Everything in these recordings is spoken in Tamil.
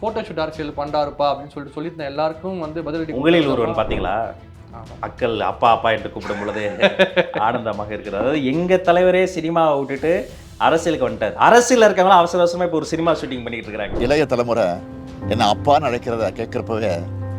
போட்டோ ஷூட் அரசியல் பண்றாருப்பா அப்படின்னு சொல்லிட்டு எல்லாருக்கும் வந்து பதிலடி. உங்களில் ஒருவன் பார்த்தீங்களா? மக்கள் அப்பா அப்பா என்று கூப்பிடும் பொழுது ஆனந்தமாக இருக்கிறது. அதாவது எங்க தலைவரே சினிமாவை விட்டுட்டு அரசியலுக்கு வந்துட்டார். அரசியல் இருக்கவங்களும் அவசர அவசரமா இப்போ ஒரு சினிமா ஷூட்டிங் பண்ணிட்டு இருக்காங்க. இளைய தலைமுறை என்ன அப்பான்னு அழைக்கிறத கேட்கிறப்பவே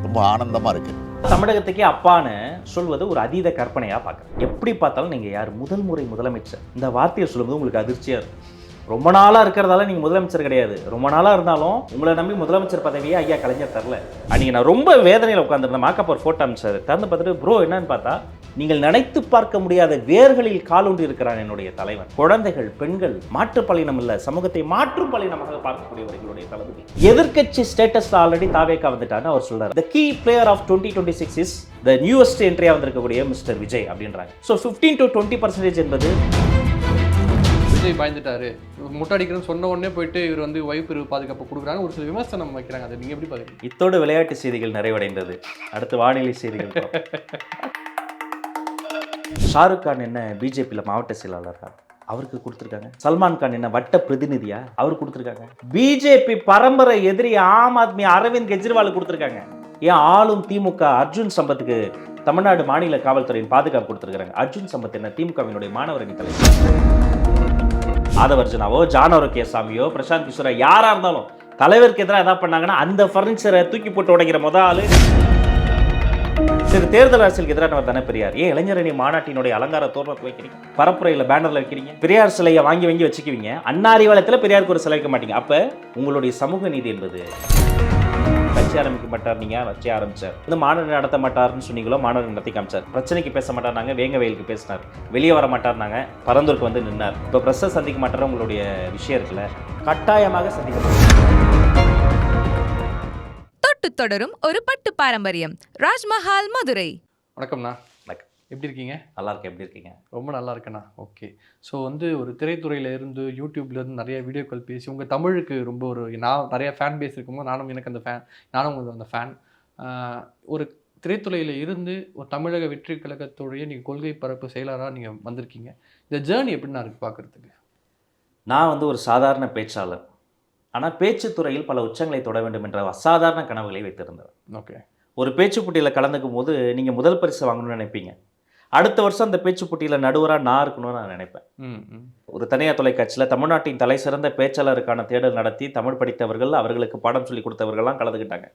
ரொம்ப ஆனந்தமா இருக்கு. தமிழகத்துக்கே அப்பான்னு சொல்வது ஒரு அதீத கற்பனையா பார்க்குறேன். எப்படி பார்த்தாலும் நீங்க யார் முதல் முறை முதலமைச்சர் இந்த வார்த்தையை சொல்லும்போது உங்களுக்கு அதிர்ச்சியா இருக்கும். ரொம்ப நாளாக இருக்கிறதால நீங்கள் முதலமைச்சர் கிடையாது. ரொம்ப நாளாக இருந்தாலும் உங்களை நம்பி முதலமைச்சர் பதவியே ஐயா கலைஞர் தரல. அன்றைக்கி நான் ரொம்ப வேதனையில் உட்காந்துருந்தேன். மாக்கப் ஒரு ஃபோட்டோ அமைச்சார். திறந்து பார்த்துட்டு ப்ரோ என்னன்னு பார்த்தா நீங்கள் நினைத்து பார்க்க முடியாத வேர்களில் காலூன்றி இருக்கிறான் என்னுடைய தலைவன். குழந்தைகள், பெண்கள், மாற்றுப்பலினம் இல்லை சமூகத்தை மாற்றும் பலினமாக பார்க்கக்கூடியவர்களுடைய தளபதி. எதிர்க்கட்சி ஸ்டேட்டஸ் ஆல்ரெடி தாவேக்கா வந்துட்டான்னு அவர் சொல்றாரு. The key player of 2026 is the newest entry வந்திருக்கக்கூடிய மிஸ்டர் விஜய் அப்படின்றாங்க. ஸோ 15 to 20% என்பது விஜய் பயந்துட்டாரு, முட்டாடிக்கிறேன்னு சொன்ன உடனே போயிட்டு இவர் வந்து வைப்பு பாதுகாப்பு கொடுக்குறாங்க, ஒரு சில விமர்சனம் வைக்கிறாங்க. அதை நீங்க எப்படி பாருங்க? இத்தோடு விளையாட்டு செய்திகள் நிறைவடைந்தது. அடுத்து வானிலை செய்திகள். ஷாருக் கான் என்ன பிஜேபியில் மாவட்ட செயலாளரா? அவருக்கு கொடுத்துருக்காங்க. சல்மான் கான் என்ன வட்ட பிரதிநிதியா? அவர் கொடுத்துருக்காங்க. பிஜேபி பரம்பரை எதிரி ஆம் ஆத்மி அரவிந்த் கெஜ்ரிவால் கொடுத்துருக்காங்க. ஏன் ஆளும் திமுக அர்ஜுன் சம்பத்துக்கு தமிழ்நாடு மாநில காவல்துறையின் பாதுகாப்பு கொடுத்துருக்காங்க. அர்ஜுன் சம்பத் என்ன திமுகவினுடைய மாணவர் அணி தலைவர். ஆதவர்ஜனாவோ ஜானோரகேசாமியோ பிரசாந்த் கிஷோரா யாரா இருந்தாலும் தலைவருக்கு எதிராக என்ன பண்ணாங்கன்னா அந்த ஃபர்னிச்சரை தூக்கி போட்டு உடைக்கிற முதல் ஆளு. சரி, தேர்தல் அரசியலுக்கு எதிரானவர் தானே பெரியார். ஏன் இளைஞரணி மாநாட்டினுடைய அலங்கார தோரணத்தை வைக்கிறீங்க, பரப்புரையில் பேனர்ல வைக்கிறீங்க, பெரியார் சிலையை வாங்கி வச்சுக்குவீங்க, அன்னாரி வளத்தில் பெரியாருக்கு ஒரு சிலை வைக்க மாட்டீங்க. அப்ப உங்களுடைய சமூக நீதி என்பது கட்சி ஆரம்பிக்க மாட்டார், நீங்க வச்சு ஆரம்பிச்சார். இந்த மாநாடு நடத்த மாட்டார்னு சொன்னீங்களோ, மாநாடு நடத்தி காமிச்சார். பிரச்சனைக்கு பேச மாட்டார், நாங்க வேங்க வயலுக்கு பேசினார். வெளியே வர மாட்டார், நாங்க பரந்தூருக்கு வந்து நின்னார். இப்போ பிரஸ்ஸை சந்திக்க மாட்டார். உங்களுடைய விஷயம் இருக்குல்ல, கட்டாயமாக சந்திக்க. தொட்டு தொடரும் ஒரு பட்டு பாரம்பரியம். ராஜ்மஹால் மதுரை. வணக்கம்ண்ணா. எப்படி இருக்கீங்க? நல்லா இருக்கேன். எப்படி இருக்கீங்க? ரொம்ப நல்லா இருக்கேண்ணா. ஓகே. ஸோ வந்து ஒரு திரைத்துறையில இருந்து யூடியூப்லேருந்து நிறைய வீடியோக்கள் பேசி உங்கள் தமிழுக்கு ரொம்ப நான் நிறைய ஃபேன் பேஸ் இருக்கும்போது நானும் உங்களுக்கு அந்த ஃபேன். ஒரு திரைத்துறையில் இருந்து ஒரு தமிழக வெற்றி கழகத்துடைய நீங்கள் கொள்கை பரப்பு செயலராக நீங்கள் வந்திருக்கீங்க. இந்த ஜேர்னி எப்படின்னா இருக்குது பார்க்குறதுக்கு? நான் வந்து ஒரு சாதாரண பேச்சாளர். ஆனால் பேச்சுத்துறையில் பல உச்சங்களை தொட வேண்டும் என்ற அசாதாரண கனவுகளை வைத்திருந்தவர். ஓகே. ஒரு பேச்சு போட்டியில் கலந்துக்கும் போது நீங்கள் முதல் பரிசு வாங்கணும்னு நினைப்பீங்க. அடுத்த வருஷம் அந்த பேச்சு போட்டியில் நடுவராக நான் இருக்கணும்னு நான் நினைப்பேன். ஒரு தனியார் தொலைக்காட்சியில் தமிழ்நாட்டின் தலை சிறந்த பேச்சாளருக்கான தேடல் நடத்தி தமிழ் படித்தவர்கள், அவர்களுக்கு பாடம் சொல்லி கொடுத்தவர்கள்லாம் கலந்துக்கிட்டாங்க.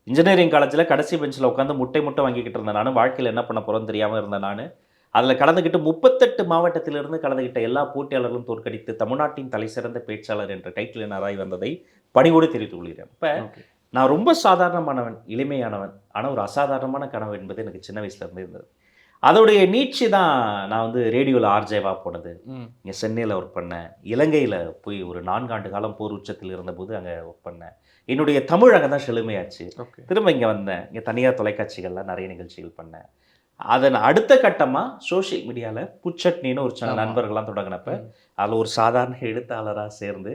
இன்ஜினியரிங் காலேஜில் கடைசி பெஞ்சில் உட்காந்து முட்டை வாங்கிக்கிட்டு இருந்தேன் நான். வாழ்க்கையில் என்ன பண்ண போகிறோன்னு தெரியாமல் இருந்தேன் நான். அதில் கலந்துக்கிட்டு 38 மாவட்டத்திலிருந்து கலந்துக்கிட்ட எல்லா போட்டியாளர்களும் தோற்கடித்து தமிழ்நாட்டின் தலை சிறந்த பேச்சாளர் என்ற டைட்டில் நாராய் வந்ததை பணிவோடு தெரிவித்துக் கொள்கிறேன். இப்போ நான் ரொம்ப சாதாரணமானவன், எளிமையானவன். ஆனால் ஒரு அசாதாரணமான கனவு என்பது எனக்கு சின்ன வயசுலேருந்து இருந்தது. அதோடைய நீட்சி தான் நான் வந்து ரேடியோவில் ஆர்ஜேவாக போனது. இங்கே சென்னையில் ஒர்க் பண்ணேன். இலங்கையில் போய் ஒரு 4 ஆண்டு காலம் போர் உச்சத்தில் இருந்தபோது அங்கே ஒர்க் பண்ணேன். என்னுடைய தமிழ் அங்கே தான் செழுமையாச்சு. திரும்ப இங்கே வந்தேன். இங்கே தனியார் தொலைக்காட்சிகள்லாம் நிறைய நிகழ்ச்சிகள் பண்ணேன். அதன் அடுத்த கட்டமாக சோஷியல் மீடியாவில் புச்சட்னின்னு ஒரு சில நண்பர்கள்லாம் தொடங்கினப்ப அதில் ஒரு சாதாரண எழுத்தாளராக சேர்ந்து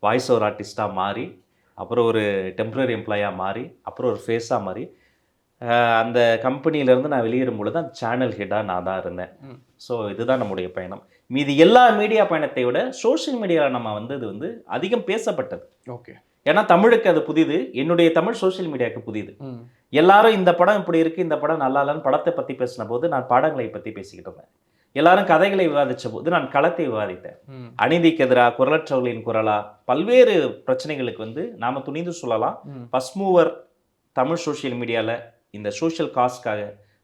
வாய்ஸ் ஓவர் ஆர்டிஸ்டாக மாறி, அப்புறம் ஒரு டெம்பரரி எம்ப்ளாயாக மாறி, அப்புறம் ஒரு ஃபேஸாக மாறி, அந்த கம்பெனியிலேருந்து நான் வெளியேறும் பொழுது அந்த சேனல் ஹெட்டாக நான் தான் இருந்தேன். ஸோ இதுதான் நம்முடைய பயணம். மீதி எல்லா மீடியா பயணத்தை விட சோஷியல் மீடியாவில் நம்ம இது வந்து அதிகம் பேசப்பட்டது. ஓகே. ஏன்னா தமிழுக்கு அது புதிது, என்னுடைய தமிழ் சோஷியல் மீடியாவுக்கு புதிது. எல்லாரும் இந்த படம் இப்படி இருக்குது, இந்த படம் நல்லா இல்லைன்னு படத்தை பற்றி பேசின போது நான் பாடங்களை பற்றி பேசிக்கிட்டு இருந்தேன். எல்லாரும் கதைகளை விவாதித்த போது நான் களத்தை விவாதித்தேன். அநீதிக்கு எதிராக, குரலற்றவர்களின் குரலா, பல்வேறு பிரச்சனைகளுக்கு வந்து நாம் துணிந்து சொல்லலாம். ஃபர்ஸ்ட் மூவர் தமிழ் சோஷியல் மீடியாவில் இந்த சோஷியல் காஸ்க்காக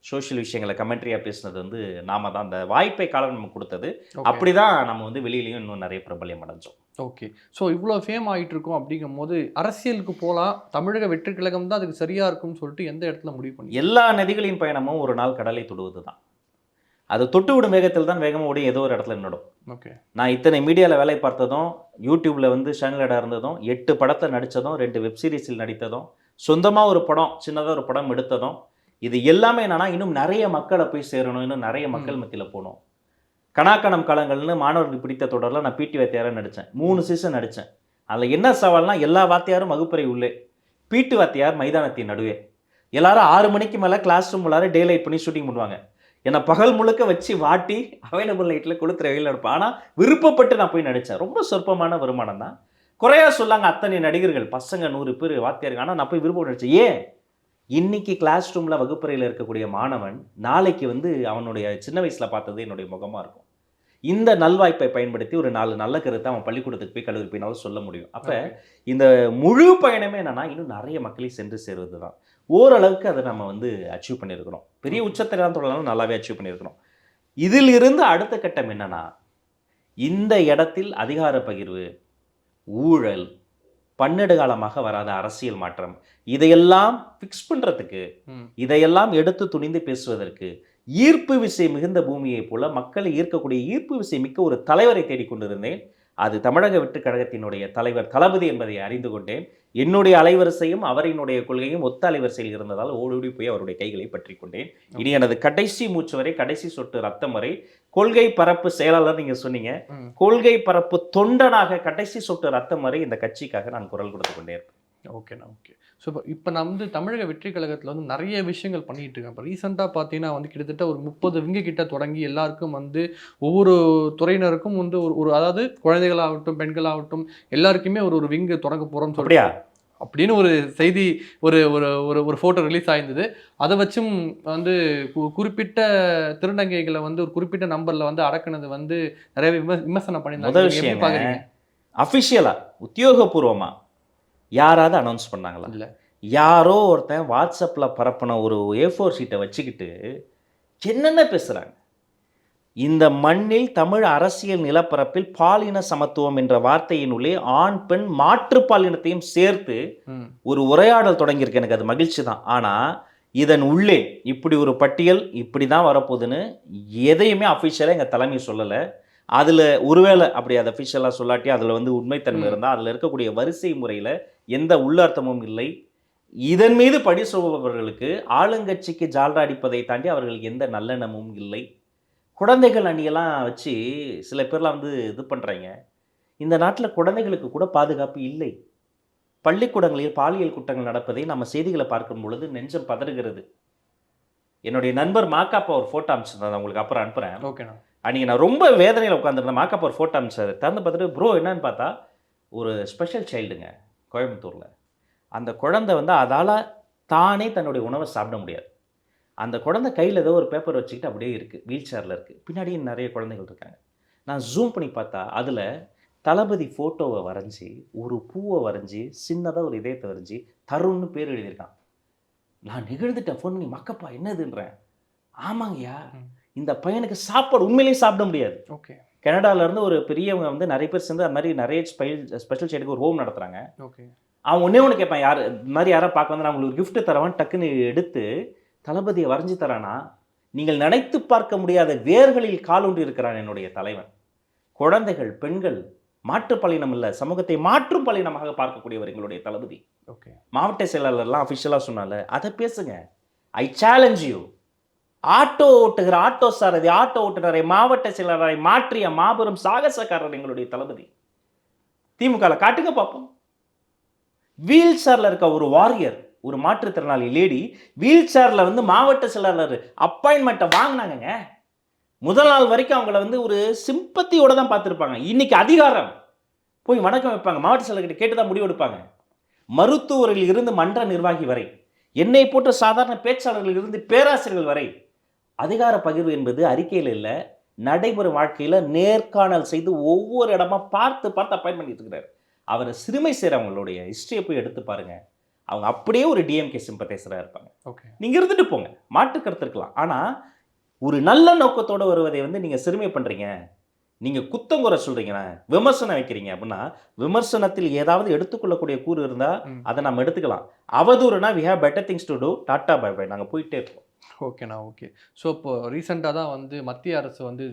சோஷியல் விஷயங்களை கமெண்ட்ரியாக பேசுனது வந்து நாம தான். அந்த வாய்ப்பை காலம் நம்ம கொடுத்தது. அப்படி தான் நம்ம வந்து வெளியிலையும் இன்னும் நிறைய பிரபல்யம் அடைஞ்சோம். ஓகே. ஸோ இவ்வளோ ஃபேம் ஆகிட்டு இருக்கோம் அப்படிங்கும் போது அரசியலுக்கு போகலாம், தமிழக வெற்றி கழகம் தான் அதுக்கு சரியாக இருக்கும்னு சொல்லிட்டு எந்த இடத்துல முடிவு பண்ணி? எல்லா நதிகளின் பயணமும் ஒரு நாள் கடலை தொடுவது தான். அது தொட்டு விடும் வேகத்தில் தான் வேகமாக ஓடி ஏதோ ஒரு இடத்துல நின்றுடும். ஓகே. நான் இத்தனை மீடியாவில் வேலை பார்த்ததும், யூடியூப்பில் வந்து சேனல் இருந்ததும், 8 படத்தில் நடித்ததும், 2 வெப்சீரிஸில் நடித்ததும், சொந்தமாக ஒரு படம், சின்னதாக ஒரு படம் எடுத்ததும், இது எல்லாமே என்னன்னா இன்னும் நிறைய மக்களை போய் சேரணும், இன்னும் நிறைய மக்கள் மத்தியில் போகணும். கணாக்கணம் காலங்கள்னு மாணவர்களுக்கு பிடித்த தொடரில் நான் பிடி வாத்தியாராக நடித்தேன். 3 சீசன் நடித்தேன். அதில் என்ன சவால்னா எல்லா வாத்தியாரும் வகுப்பறை உள்ளே, பிடி வாத்தியார் மைதானத்தின் நடுவே. எல்லாரும் 6 மணிக்கு மேலே கிளாஸ் ரூம் உள்ளார டே லைட் பண்ணி ஷூட்டிங் பண்ணுவாங்க. என்னை பகல் முழுக்க வச்சு வாட்டி அவைலபிள் லைட்டில் கொளுத்துற வெயில் நடப்பேன். ஆனால் விருப்பப்பட்டு நான் போய் நடித்தேன். ரொம்ப சொற்பமான வருமானம் தான். குறையா சொல்லாங்க அத்தனை நடிகர்கள், பசங்க 100 பேர் வாத்தியாருங்க. ஆனால் நான் போய் விருப்பம் நடிச்சேன். ஏன்? இன்னைக்கு கிளாஸ் ரூமில் வகுப்பறையில் இருக்கக்கூடிய மாணவன் நாளைக்கு வந்து அவனுடைய சின்ன வயசில் பார்த்தது என்னுடைய முகமாக இருக்கும். இந்த நல்வாய்ப்பை பயன்படுத்தி ஒரு 4 நல்ல கருத்தை அவன் பள்ளிக்கூடத்துக்கு போய் கல்லூரி போயினாலும் சொல்ல முடியும். அப்போ இந்த முழு பயணமே என்னன்னா இன்னும் நிறைய மக்களை சென்று சேருவது தான். ஓரளவுக்கு அதை நம்ம வந்து அச்சீவ் பண்ணியிருக்கிறோம். பெரிய உச்சத்தை தான் தொடரலாம், நல்லாவே அச்சீவ் பண்ணியிருக்கிறோம். இதில் இருந்து அடுத்த கட்டம் என்னன்னா, இந்த இடத்தில் அதிகார பகிர்வு, ஊழல், பன்னெடு காலமாக வராத அரசியல் மாற்றம், இதையெல்லாம் ஃபிக்ஸ் பண்ணுறதுக்கு, இதையெல்லாம் எடுத்து துணிந்து பேசுவதற்கு, ஈர்ப்பு விசை மிகுந்த பூமியைப் போல மக்களை ஈர்க்கக்கூடிய ஈர்ப்பு விசை மிக்க ஒரு தலைவரை தேடிக்கொண்டிருந்தேன். அது தமிழக வெற்றி கழகத்தினுடைய தலைவர் தளபதி என்பதை அறிந்து கொண்டேன். என்னுடைய அலைவரிசையும் அவரினுடைய கொள்கையும் ஒத்த அலைவரிசையில் இருந்ததால் ஓடி போய் அவருடைய கைகளை பற்றி கொண்டேன். இனி எனது கடைசி மூச்சு வரை, கடைசி சொட்டு ரத்தம் வரை கொள்கை பரப்பு செயலாளர் நீங்க சொன்னீங்க, கொள்கை பரப்பு தொண்டனாக கடைசி சொட்டு ரத்தம் வரை இந்த கட்சிக்காக நான் குரல் கொடுத்து கொண்டே இருப்பேன். ஓகேண்ணா, ஓகே. ஸோ இப்போ நான் வந்து தமிழக வெற்றி கழகத்தில் வந்து நிறைய விஷயங்கள் பண்ணிட்டு இருக்கேன். இப்போ ரீசெண்டாக பார்த்தீங்கன்னா வந்து கிட்டத்தட்ட ஒரு 30 விங்க கிட்ட தொடங்கி எல்லாருக்கும் வந்து ஒவ்வொரு துறையினருக்கும் வந்து ஒரு அதாவது குழந்தைகளாகட்டும் பெண்களாகட்டும் எல்லாருக்குமே ஒரு விங்கு தொடங்க போகிறோம் அப்படியா அப்படின்னு ஒரு செய்தி, ஒரு ஒரு ஒரு ஒரு ஃபோட்டோ ரிலீஸ் ஆயிருந்தது. அதை வச்சும் வந்து குறிப்பிட்ட திருநங்கைகளை வந்து ஒரு குறிப்பிட்ட நம்பரில் வந்து அடக்குனது வந்து நிறைய விமர்சனம் பண்ணியிருந்தாங்க. அஃபிஷியலா உத்தியோகபூர்வமா யாராவது அனௌன்ஸ் பண்ணாங்களா? இல்லை. யாரோ ஒருத்தன் வாட்ஸ்அப்பில் பரப்பின ஒரு A4 ஷீட்டை வச்சுக்கிட்டு என்னென்ன பேசுகிறாங்க. இந்த மண்ணில் தமிழ் அரசியல் நிலப்பரப்பில் பாலின சமத்துவம் என்ற வார்த்தையினுள்ளே ஆண் பெண் மாற்று பாலினத்தையும் சேர்த்து ஒரு உரையாடல் தொடங்கியிருக்கு. எனக்கு அது மகிழ்ச்சி தான். ஆனால் இதன் உள்ளே இப்படி ஒரு பட்டியல் இப்படி தான் வரப்போகுதுன்னு எதையுமே அஃபிஷியலாக எங்கள் தலைமை சொல்லலை. அதில் ஒருவேளை அப்படி அதை அஃபிஷியலாக சொல்லாட்டி அதில் வந்து உண்மைத்தன்மை இருந்தால் அதில் இருக்கக்கூடிய வரிசை முறையில் எந்த உள்ளர்த்தமும் இல்லை. இதன் மீது படி சொல்பவர்களுக்கு ஆளுங்கட்சிக்கு ஜால்ரா அடிப்பதை தாண்டி அவர்களுக்கு எந்த நல்லெண்ணமும் இல்லை. குழந்தைகள் அணியெல்லாம் வச்சு சில பேர்லாம் வந்து இது பண்ணுறாங்க. இந்த நாட்டில் குழந்தைகளுக்கு கூட பாதுகாப்பு இல்லை. பள்ளிக்கூடங்களில் பாலியல் குற்றங்கள் நடப்பதை நம்ம செய்திகளை பார்க்கும் பொழுது நெஞ்சம் பதறுகிறது. என்னுடைய நண்பர் மாக்காப்பா ஒரு ஃபோட்டோ அனுப்பிச்சிருந்தேன், உங்களுக்கு அப்புறம் அனுப்புகிறேன். ஓகேண்ணா. அன்றைக்கி நான் ரொம்ப வேதனையில் உட்காந்துருந்தேன். மாக்காப்பா ஒரு ஃபோட்டோ அனுப்பிச்சாரு. திறந்து பார்த்துட்டு ப்ரோ என்னன்னு பார்த்தா ஒரு ஸ்பெஷல் சைல்டுங்க கோயம்புத்தூரில். அந்த குழந்தை வந்து அதால் தானே தன்னுடைய உணவை சாப்பிட முடியாது. அந்த குழந்தை கையில் ஏதோ ஒரு பேப்பர் வச்சுக்கிட்டு அப்படியே இருக்குது, வீல் சேரில் இருக்குது. பின்னாடியும் நிறைய குழந்தைகள் இருக்காங்க. நான் ஜூம் பண்ணி பார்த்தா அதில் தளபதி ஃபோட்டோவை வரைஞ்சி ஒரு பூவை வரைஞ்சி சின்னதாக ஒரு இதயத்தை வரைஞ்சி தருண்னு பேர் எழுதியிருக்கான். நான் நிகழ்ந்துட்டேன். ஃபோன் பண்ணி மக்கப்பா என்னதுன்றேன். ஆமாங்கய்யா, இந்த பையனுக்கு சாப்பாடு உண்மையிலேயே சாப்பிட முடியாது. ஓகே. கனடாவிலேருந்து ஒரு பெரியவங்க வந்து நிறைய பேர் சேர்ந்து அது மாதிரி நிறைய ஸ்பெஷல் சைல்டுக்கு ஒரு ஹோம் நடத்துகிறாங்க. ஓகே. அவன் ஒன்று கேட்பான், யார் இது மாதிரி யாராவது பார்க்க வந்து நான் உங்களுக்கு ஒரு கிஃப்ட்டு தரவான்னு டக்குன்னு எடுத்து தளபதியை வரைஞ்சி தரானா. நீங்கள் நினைத்து பார்க்க முடியாத வேர்களில் காலூன்றி இருக்கிறான் என்னுடைய தலைவன். குழந்தைகள், பெண்கள், மாற்றுப்பாலினம் இல்லை, சமூகத்தை மாற்றும் பாலினமாக பார்க்கக்கூடியவர் எங்களுடைய தளபதி. ஓகே. மாவட்ட செயலாளர்லாம் அஃபிஷியலாக சொன்னால அதை பேசுங்க. I challenge you. ஆட்டோ ஓட்டுகிற ஆட்டோ சாரதி, ஆட்டோ ஓட்டுநரை மாவட்ட செயலாளரை மாற்றிய மாபெரும் சாகசக்காரர் எங்களுடைய தளபதி. திமுக காட்டுங்க பார்ப்போம். வீல் சேரில் இருக்க ஒரு வாரியர், ஒரு மாற்றுத்திறனாளி லேடி வீல் சேரில் வந்து மாவட்ட செயலாளர் அப்பாயின்மெண்ட்டை வாங்கினாங்க. முதல் நாள் வரைக்கும் அவங்கள வந்து ஒரு சிம்பத்தியோட தான் பார்த்துருப்பாங்க. இன்னைக்கு அதிகாரம் போய் வணக்கம் வைப்பாங்க. மாவட்ட செயலாளர்கிட்ட கேட்டு தான் முடிவு எடுப்பாங்க. மருத்துவரில் இருந்து மன்ற நிர்வாகி வரை, என்னை போன்ற சாதாரண பேச்சாளர்கள் இருந்து பேராசிரியர்கள் வரை அதிகார பகிர்வு என்பது அறிக்கையில் இல்லை, நடைமுறை வாழ்க்கையில் நேர்காணல் செய்து ஒவ்வொரு இடமா பார்த்து அப்பாயின்ட் பண்ணிட்டு இருக்கிறார். அவரை சிறுமை செய்கிறவங்களுடைய ஹிஸ்ட்ரியை போய் எடுத்து பாருங்க. அவங்க அப்படியே ஒரு டிஎம்கே சிம்பத்தைசராக இருப்பாங்க. ஓகே. நீங்கள் இருந்துட்டு போங்க, மாற்று கருத்து இருக்கலாம். ஆனால் ஒரு நல்ல நோக்கத்தோடு வருவதை வந்து நீங்கள் சிறுமை பண்ணுறீங்க, நீங்கள் குத்தங்குறை சொல்கிறீங்கன்னா, விமர்சனம் வைக்கிறீங்க அப்படின்னா, விமர்சனத்தில் ஏதாவது எடுத்துக்கொள்ளக்கூடிய கூறு இருந்தால் அதை நம்ம எடுத்துக்கலாம். அவதூறுனா we have better things to do, tata bye bye, நாங்கள் போயிட்டே இருப்போம். ஓகேண்ணா, ஓகே. ஸோ இப்போ ரீசெண்டாக தான் வந்து மத்திய அரசு வந்து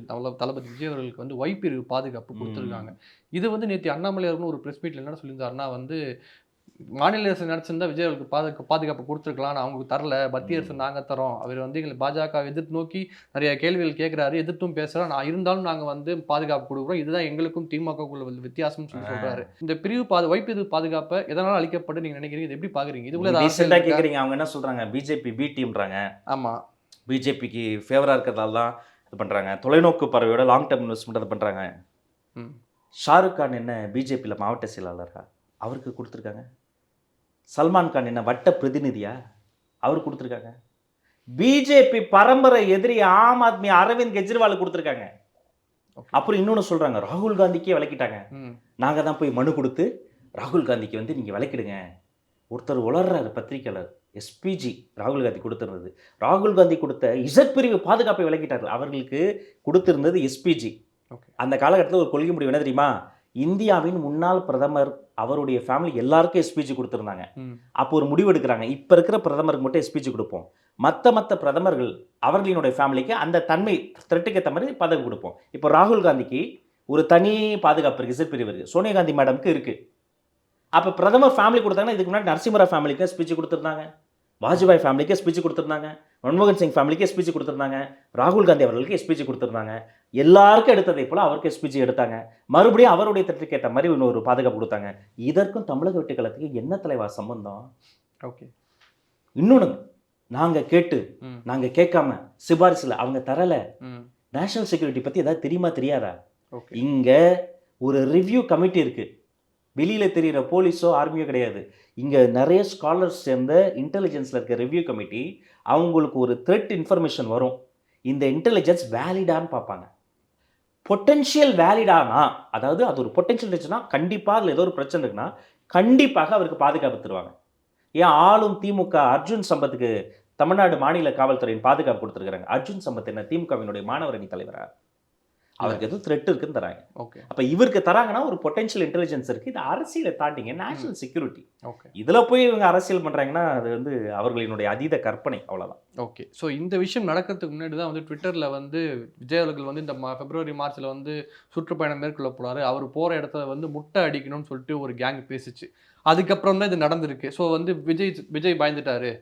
தளபதி விஜய் அவர்களுக்கு வந்து வைப்பிரிவு பாதுகாப்பு கொடுத்துருக்காங்க. இது வந்து நேற்று அண்ணாமலை அவர்கள் ஒரு ப்ரெஸ் மீட்டில் என்ன சொல்லியிருந்தாருன்னா வந்து மாநில அரசு நினச்சிருந்தா விஜய் அவர்களுக்கு பாதுகாப்பு கொடுத்துருக்கலாம், அவங்களுக்கு தரல, மத்திய அரசு நாங்கள் தரோம். அவர் வந்து எங்களை பாஜக எதிர்த்து நோக்கி நிறைய கேள்விகள் கேட்குறாரு, எதிர்த்தும் பேசுகிறோம், நான் இருந்தாலும் நாங்கள் வந்து பாதுகாப்பு கொடுக்குறோம், இதுதான் எங்களுக்கும் திமுகக்குள்ள வித்தியாசம்னு சொல்லி சொல்கிறாரு. இந்த பிரிவு வைப்பிரிவு பாதுகாப்பை எதனால் அளிக்கப்பட்டு நீங்கள் நினைக்கிறீங்க, இது எப்படி பார்க்குறீங்க? இதுக்குள்ள கேட்குறீங்க. அவங்க என்ன சொல்கிறாங்க, பிஜேபி பி டீம்ன்றாங்க. ஆமாம், பிஜேபிக்கு ஃபேவராக இருக்கிறதால தான் இது பண்ணுறாங்க. தொலைநோக்கு பறவையோட லாங் டேர்ம் இன்வெஸ்ட்மெண்ட் அதை பண்ணுறாங்க. ஷாருக் கான் என்ன பிஜேபியில் மாவட்ட செயலாளரா? அவருக்கு கொடுத்துருக்காங்க. சல்மான் கான் என்ன வட்ட பிரதிநிதியா? அவர் கொடுத்துருக்காங்க. பிஜேபி பரம்பரை எதிரி ஆம் ஆத்மி அரவிந்த் கெஜ்ரிவால் கொடுத்துருக்காங்க. அப்புறம் இன்னொன்று சொல்கிறாங்க, ராகுல் காந்திக்கே விளக்கிட்டாங்க. நாங்கள் தான் போய் மனு கொடுத்து ராகுல் காந்திக்கு வந்து நீங்கள் விளக்கிடுங்க. ஒருத்தர் உளர்றாரு பத்திரிக்கையாளர், எஸ்பிஜி ராகுல் காந்தி கொடுத்துருந்தது. ராகுல் காந்தி கொடுத்த இசட் பிரிவு பாதுகாப்பை விளக்கிட்டார்கள். அவர்களுக்கு கொடுத்திருந்தது எஸ்பிஜி. அந்த காலகட்டத்தில் ஒரு கொள்கை முடிவு என்ன தெரியுமா? இந்தியாவின் முன்னாள் பிரதமர் அவருடைய ஃபேமிலி எல்லாருக்கும் எஸ்பிஜி கொடுத்துருந்தாங்க. அப்போ ஒரு முடிவு எடுக்கிறாங்க, இப்போ இருக்கிற பிரதமருக்கு மட்டும் எஸ்பிஜி கொடுப்போம், மற்ற பிரதமர்கள் அவர்களினுடைய ஃபேமிலிக்கு அந்த தன்மை த்ரெட்டுக்கு ஏற்ற மாதிரி பதவி கொடுப்போம். இப்போ ராகுல் காந்திக்கு ஒரு தனி பாதுகாப்பு இருக்குது, இசட் பிரிவு இருக்குது, சோனியா காந்தி மேடம்க்கு இருக்குது. அப்போ பிரதமர் ஃபேமிலி கொடுத்தாங்கன்னா இதுக்கு முன்னாடி நரசிம்மரா ஃபேமிலிக்கு ஸ்பீச் கொடுத்துருந்தாங்க, வாஜ்பாய் ஃபேமிலிக்கு ஸ்பீச் கொடுத்துருந்தாங்க, மன்மோகன் சிங் ஃபேமிலிக்கு ஸ்பீச் கொடுத்துருந்தாங்க, ராகுல் காந்தி அவர்களுக்கு ஸ்பீச் கொடுத்துருந்தாங்க. எல்லாருக்கும் எடுத்ததை போல் அவருக்கு ஸ்பீச் எடுத்தாங்க. மறுபடியும் அவருடைய தட்டுக்கு ஏற்ற மாதிரி இன்னொரு பாதுகாப்பு கொடுத்தாங்க. இதற்கும் தமிழக வெட்டுக்களத்துக்கு என்ன தலைவா சம்பந்தம்? ஓகே. இன்னொன்று, நாங்கள் கேட்டு நாங்கள் கேட்காம சிபாரிசில் அவங்க தரலை. நேஷனல் செக்யூரிட்டி பற்றி ஏதாவது தெரியுமா தெரியாதா? இங்கே ஒரு ரிவ்யூ கமிட்டி இருக்குது. வெளியில் தெரிகிற போலீஸோ ஆர்மியோ கிடையாது. இங்கே நிறைய ஸ்காலர்ஸ் சேர்ந்த இன்டெலிஜென்ஸில் இருக்க ரிவ்யூ கமிட்டி அவங்களுக்கு ஒரு த்ரெட் இன்ஃபர்மேஷன் வரும். இந்த இன்டெலிஜென்ஸ் வேலிடான்னு பார்ப்பாங்க. பொட்டென்ஷியல் வேலிடானா, அதாவது அது ஒரு பொட்டென்ஷியல் இருந்துச்சுன்னா கண்டிப்பாக அதில் ஏதோ ஒரு பிரச்சனை இருக்குன்னா கண்டிப்பாக அவருக்கு பாதுகாப்பு தருவாங்க. ஏன் ஆளும் திமுக அர்ஜுன் சம்பத்துக்கு தமிழ்நாடு மாநில காவல்துறையின் பாதுகாப்பு கொடுத்துருக்காங்க. அர்ஜுன் சம்பத் என்ன திமுகவினுடைய மாணவர் அணி தலைவரா? அவருக்கு எதுவும் த்ரெட் இருக்குன்னு தராங்க. ஓகே. அப்போ இவருக்கு தராங்கன்னா ஒரு பொட்டென்ஷியல் இன்டெலிஜென்ஸ் இருக்குது. இது அரசியலை தாண்டிங்க நேஷனல் செக்யூரிட்டி. ஓகே. இதில் போய் இவங்க அரசியல் பண்ணுறாங்கன்னா அது வந்து அவர்களினுடைய அதீத கற்பனை, அவ்வளோதான். ஓகே. ஸோ இந்த விஷயம் நடக்கிறதுக்கு முன்னாடி தான் வந்து ட்விட்டரில் வந்து விஜய் அவர்கள் வந்து இந்த பிப்ரவரி மார்ச்சில் வந்து சுற்றுப்பயணம் மேற்கொள்ள போனார். அவர் போகிற இடத்துல வந்து முட்டை அடிக்கணும்னு சொல்லிட்டு ஒரு கேங் பேசிச்சு. அதுக்கப்புறம் தான் இது நடந்திருக்கு. ஸோ வந்து விஜய் பயந்துட்டாரு,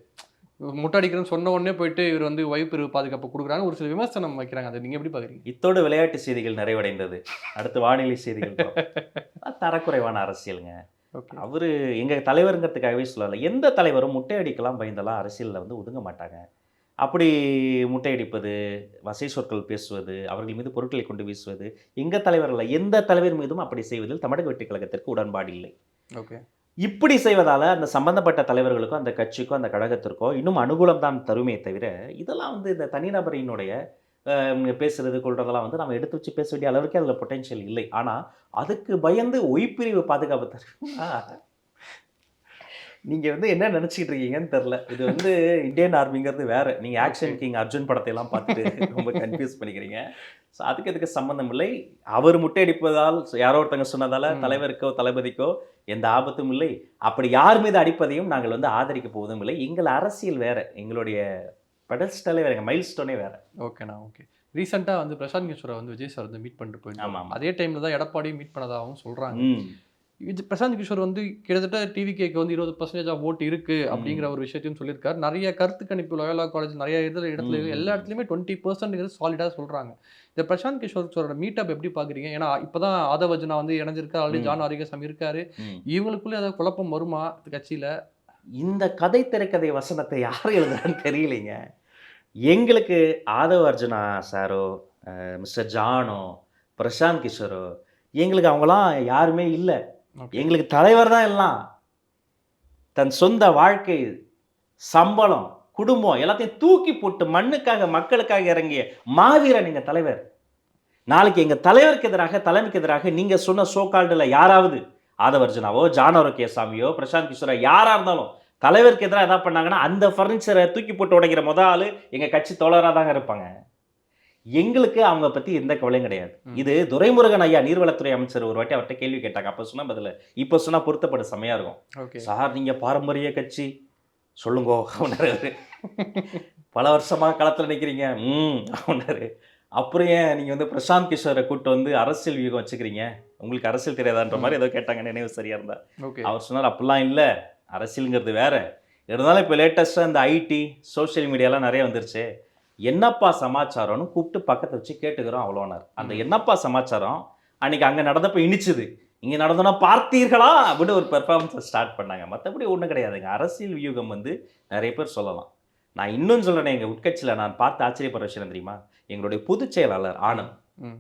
முட்டை அடிக்கிறேன்னு சொன்ன உடனே போயிட்டு இவர் வந்து வைப்பிரிவு பாதுகாப்பு கொடுக்குறாங்க, ஒரு சில விமர்சனம் வைக்கிறாங்க. அதை நீங்கள் எப்படி பார்க்குறீங்க? இத்தோடு விளையாட்டு செய்திகள் நிறைவடைந்தது. அடுத்து வானிலை செய்திகள். தரக்குறைவான அரசியலுங்க. அவர் எங்கள் தலைவருங்கிறதுக்காகவே சொல்லலை. எந்த தலைவரும் முட்டை அடிக்கலாம் பயந்தெல்லாம் அரசியலில் வந்து ஒதுங்க மாட்டாங்க. அப்படி முட்டையடிப்பது, வசை சொற்கள் பேசுவது, அவர்கள் மீது பொருட்களை கொண்டு வீசுவது எங்கள் தலைவர்கள் எந்த தலைவர் மீதும் அப்படி செய்வதில் தமிழக வெற்றி கழகத்திற்கு உடன்பாடு இல்லை. ஓகே. இப்படி செய்வதால் அந்த சம்பந்தப்பட்ட தலைவர்களுக்கோ அந்த கட்சிக்கோ அந்த கழகத்திற்கோ இன்னும் அனுகூலம் தான் தருமே தவிர இதெல்லாம் வந்து இந்த தனிநபரினுடைய பேசுறது கொள்றதெல்லாம் வந்து நம்ம எடுத்து வச்சு பேச வேண்டிய அளவுக்கு அதில் பொட்டென்ஷியல் இல்லை. ஆனால் அதுக்கு பயந்து ஒய்பிரிவு பாதுகாப்பு தருவா? நீங்கள் வந்து என்ன நினச்சிக்கிட்டு இருக்கீங்கன்னு தெரில. இது வந்து இந்தியன் ஆர்மிங்கிறது வேறு. நீங்கள் ஆக்ஷன் கிங் அர்ஜுன் படத்தையெல்லாம் பார்த்துட்டு ரொம்ப கன்ஃபியூஸ் பண்ணிக்கிறீங்க. ஸோ அதுக்கு சம்மந்தம் இல்லை. அவர் முட்டையடிப்பதால் யாரோ ஒருத்தங்க சொன்னதால் தலைவருக்கோ தளபதிக்கோ எந்த ஆபத்தும் இல்லை. அப்படி யார் மீது அடிப்பதையும் நாங்கள் வந்து ஆதரிக்க போவதும் இல்லை. எங்கள் அரசியல் வேறு, எங்களுடைய பெடஸ்டலே வேறு, எங்கள் மைல் ஸ்டோனே வேறு. ஓகேண்ணா. ஓகே. ரீசெண்டாக வந்து பிரசாந்த் கிஷோரை வந்து விஜய் சார் வந்து மீட் பண்ணிட்டு போயிருந்தாங்க. ஆமாம். அதே டைமில் தான் எடப்பாடியும் மீட் பண்ணதாகவும் சொல்கிறாங்க. இது பிரசாந்த் கிஷோர் வந்து கிட்டத்தட்ட டிவிகேக்கு வந்து 20% ஆஃப் ஓட்டு இருக்குது அப்படிங்கிற ஒரு விஷயத்தையும் சொல்லியிருக்காரு. நிறைய கருத்து கணிப்பு லோயலா காலேஜ் நிறைய இடத்துல எல்லா இடத்துலையுமே 20% சாலிடாக சொல்கிறாங்க. இந்த பிரசாந்த் கிஷோரோட மீட்டப் எப்படி பார்க்குறீங்க? ஏன்னா இப்போ தான் ஆதவ் அர்ஜுனா வந்து இணைஞ்சிருக்காரு, ஆல்ரெடி ஜான் ஆரிகசாமி இருக்காரு. இவங்களுக்குள்ளே ஏதாவது குழப்பம் வருமா கட்சியில்? இந்த கதை திரைக்கதை வசனத்தை யார் எழுதுறான்னு தெரியலைங்க. எங்களுக்கு ஆதவ் அர்ஜுனா சாரோ, மிஸ்டர் ஜானோ, பிரசாந்த் கிஷோரோ, எங்களுக்கு அவங்களாம் யாருமே இல்லை. எங்களுக்கு தலைவர் தான் எல்லாம். தன் சொந்த வாழ்க்கை, சம்பளம், குடும்பம் எல்லாத்தையும் தூக்கி போட்டு மண்ணுக்காக மக்களுக்காக இறங்கிய மாவீரன் எங்கள் தலைவர். நாளைக்கு எங்கள் தலைவருக்கு எதிராக, தலைமைக்கு எதிராக நீங்கள் சொன்ன சோகால்டில் யாராவது ஆதவ் அர்ஜுனாவோ, ஜானோ கேசாமியோ, பிரசாந்த் கிஷோரோ யாராக இருந்தாலும் தலைவருக்கு எதிராக எதாவது பண்ணாங்கன்னா அந்த ஃபர்னிச்சரை தூக்கி போட்டு உடைக்கிற முதல் ஆள் எங்கள் கட்சி தோழராக தாங்க இருப்பாங்க. எங்களுக்கு அவங்க பற்றி எந்த கவலையும் கிடையாது. இது துரைமுருகன் ஐயா நீர்வளத்துறை அமைச்சர் ஒரு வாட்டி அவர்கிட்ட கேள்வி கேட்டாங்க. அப்போ சொன்னால் பதில் இப்போ சொன்னால் பொருத்தப்பட செம்மையாக இருக்கும். சார் நீங்கள் பாரம்பரிய கட்சி சொல்லுங்கோ அவனாரு, பல வருஷமாக களத்தில் நிற்கிறீங்க அவனாரு. அப்புறம் ஏன் நீங்கள் வந்து பிரசாந்த் கிஷோரை கூப்பிட்டு வந்து அரசியல் வியூகம் வச்சுக்கிறீங்க, உங்களுக்கு அரசியல் தெரியாதான்ற மாதிரி ஏதோ கேட்டாங்க, நினைவு சரியாக இருந்தால். அவர் சொன்னார் அப்படிலாம் இல்லை, அரசியலுங்கிறது வேறு. இருந்தாலும் இப்போ லேட்டஸ்ட்டாக இந்த ஐடி சோஷியல் மீடியாலாம் நிறைய வந்துருச்சு, என்னப்பா சமாச்சாரம்னு கூப்பிட்டு பக்கத்தை வச்சு கேட்டுக்கிறோம் அவ்வளோனார். அந்த என்னப்பா சமாச்சாரம் அன்றைக்கி அங்கே நடந்தப்போ இனிச்சுது, இங்கே நடந்தோன்னா பார்த்தீர்களா அப்படின்னு ஒரு பெர்ஃபார்மன்ஸை ஸ்டார்ட் பண்ணாங்க. மற்றபடி ஒன்றும் கிடையாதுங்க. அரசியல் வியூகம் வந்து நிறைய பேர் சொல்லலாம். நான் இன்னும் சொல்கிறேன், எங்கள் உட்கட்சியில் நான் பார்த்து ஆச்சரியப்படுற விஷயம் தெரியுமா? எங்களுடைய பொதுச் செயலாளர் ஆனந்த்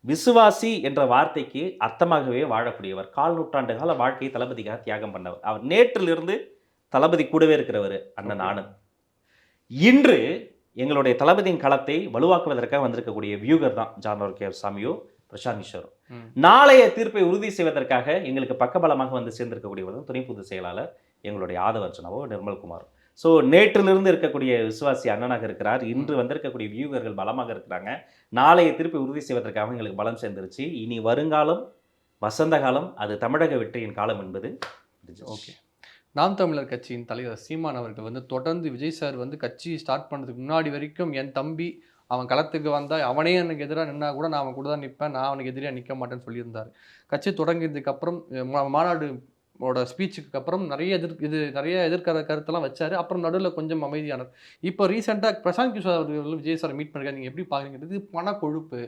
விசுவாசி என்ற வார்த்தைக்கு அர்த்தமாகவே வாழக்கூடியவர். 4 நூற்றாண்டு கால வாழ்க்கையை தளபதிக்காக தியாகம் பண்ணவர். அவர் நேற்றிலிருந்து தளபதி கூடவே இருக்கிறவர் அண்ணன் ஆனந்த். இன்று எங்களுடைய தளபதியின் களத்தை வலுவாக்குவதற்காக வந்திருக்கக்கூடிய வியூகர் தான் ஜான் கே சாமியோ பிரசாந்த் கிஷோரோ. நாளைய தீர்ப்பை உறுதி செய்வதற்காக எங்களுக்கு பக்கபலமாக வந்து சேர்ந்திருக்கக்கூடியவர் துணை பொதுச் செயலாளர் எங்களுடைய ஆதவர்ஜனாவோ நிர்மல்குமார். ஸோ நேற்றிலிருந்து இருக்கக்கூடிய விசுவாசி அண்ணனாக இருக்கிறார். இன்று வந்திருக்கக்கூடிய வியூகர்கள் பலமாக இருக்கிறாங்க. நாளைய தீர்ப்பை உறுதி செய்வதற்காக எங்களுக்கு பலம் சேர்ந்துருச்சு. இனி வருங்காலம் வசந்த காலம், அது தமிழக வெற்றியின் காலம் என்பது. ஓகே, நாம் தமிழர் கட்சியின் தலைவர் சீமான் அவர்கள் வந்து தொடர்ந்து விஜய் சார் வந்து கட்சி ஸ்டார்ட் பண்ணுறதுக்கு முன்னாடி வரைக்கும் என் தம்பி அவன் களத்துக்கு வந்தால் அவனே எனக்கு எதிராக நின்னா கூட நான் அவன் கூட தான் நிற்பேன், நான் அவனுக்கு எதிராக நிற்க மாட்டேன்னு சொல்லியிருந்தார். கட்சி தொடங்கியதுக்கப்புறம் மாநாடு ஸ்பீச்சுக்கு அப்புறம் நிறைய கருத்தெல்லாம் வச்சார். அப்புறம் நடுவில் கொஞ்சம் அமைதியானார். இப்போ ரீசெண்டாக பிரசாந்த் கிஷோர் அவர்கள் விஜய் சார் மீட் பண்ணிருக்காரு. நீங்கள் எப்படி பார்க்குறீங்கிறது பண கொழுப்பு